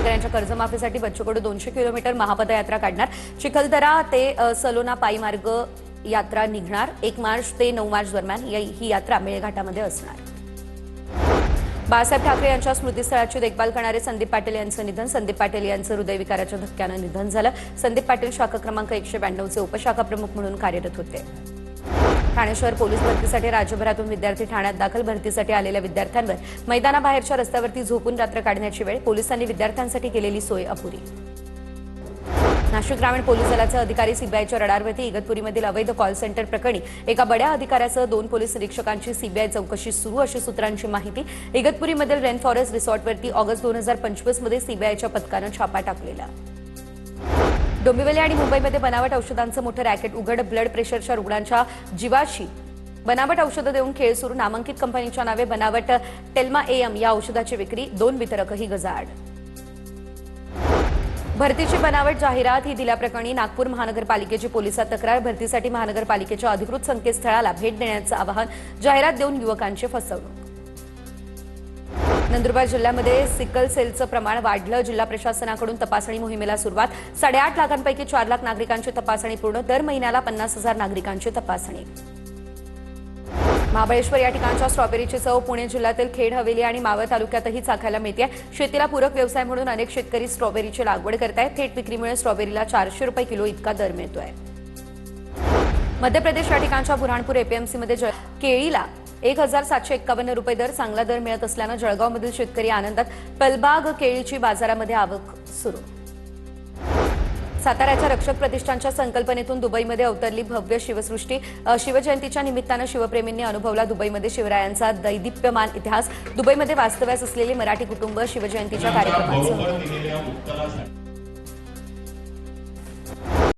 शेतकऱ्यांच्या कर्जमाफीसाठी बच्चू कडू 200 किलोमीटर महापदयात्रा काढणार। चिखलदरा ते सलोना पायी मार्ग यात्रा निघणार। 1 मार्च ते 9 मार्च दरम्यान ही यात्रा मेळघाटामध्ये असणार। बाळासाहेब ठाकरे यांच्या स्मृतीस्थळाची देखभाल करणारे संदीप पाटील यांचं निधन। संदीप पाटील यांचं हृदयविकाराच्या धक्क्यानं निधन झालं। संदीप पाटील शाखा क्रमांक 192 चे उपशाखा प्रमुख म्हणून कार्यरत होते। ठाणे शहर पोलीस भरतीसाठी राज्यभरातून विद्यार्थी ठाण्यात दाखल। भरतीसाठी आलेल्या विद्यार्थ्यांवर मैदानाबाहेरच्या रस्त्यावरती झोपून रात्र काढण्याची वेळ। पोलिसांनी विद्यार्थ्यांसाठी केलेली सोय अपुरी। नाशिक ग्रामीण पोलीस दलाचे अधिकारी सीबीआयच्या रडारवरती। इगतपुरीमधील अवैध कॉल सेंटर प्रकरणी एका बड्या अधिकाऱ्यासह 2 पोलीस निरीक्षकांची सीबीआय चौकशी सुरू, अशी सूत्रांची माहिती। इगतपुरीमधील रेन फॉरेस्ट रिसॉर्टवरती ऑगस्ट 2025 मध्ये सीबीआयच्या पथकानं छापा टाकलेला। डोंबिवली आणि मुंबईमध्ये बनावट औषधांचं मोठं रॅकेट उघड। ब्लड प्रेशरच्या रुग्णांच्या जीवाशी बनावट औषधं देऊन खेळ सुरू। नामांकित कंपनीच्या नावे बनावट टेल्मा एम या औषधाची विक्री। 2 वितरकही गजाआड। भरतीची बनावट जाहिरात ही दिल्याप्रकरणी नागपूर महानगरपालिकेची पोलिसात तक्रार। भरतीसाठी महानगरपालिकेच्या अधिकृत संकेतस्थळाला भेट देण्याचं आवाहन। जाहिरात देऊन युवकांची फसवणूक। नंदुरबार जिल्ह्यामध्ये सिकल सेलचं प्रमाण वाढलं। जिल्हा प्रशासनाकडून तपासणी मोहिमेला सुरुवात। 8.5 लाखांपैकी 4 लाख नागरिकांची तपासणी पूर्ण। दर महिन्याला 50,000 नागरिकांची तपासणी। महाबळेश्वर या ठिकाणच्या स्ट्रॉबेरीची चव पुणे जिल्ह्यातील खेड हवेली आणि मावळ तालुक्यातही चाखायला मिळते। शेतीला पूरक व्यवसाय म्हणून अनेक शेतकरी स्ट्रॉबेरीची लागवड करतायत। थेट विक्रीमुळे स्ट्रॉबेरीला 400 रुपये किलो इतका दर मिळतोय। मध्य प्रदेश या ठिकाणच्या बुरहानपूर एपीएमसीमध्ये केळीला 1751 रुपये दर। चांगला दर मिळत असल्यानं जळगावमधील शेतकरी आनंदात। पलबाग केळीची बाजारामध्ये आवक सुरू। साताऱ्याच्या रक्षक प्रतिष्ठानच्या संकल्पनेतून दुबईमध्ये अवतरली भव्य शिवसृष्टी। शिवजयंतीच्या निमित्तानं शिवप्रेमींनी अनुभवला दुबईमध्ये शिवरायांचा दैदिप्यमान इतिहास। दुबईमध्ये वास्तव्यास असलेले मराठी कुटुंब शिवजयंतीच्या कार्यक्रमात सहभागी झाले।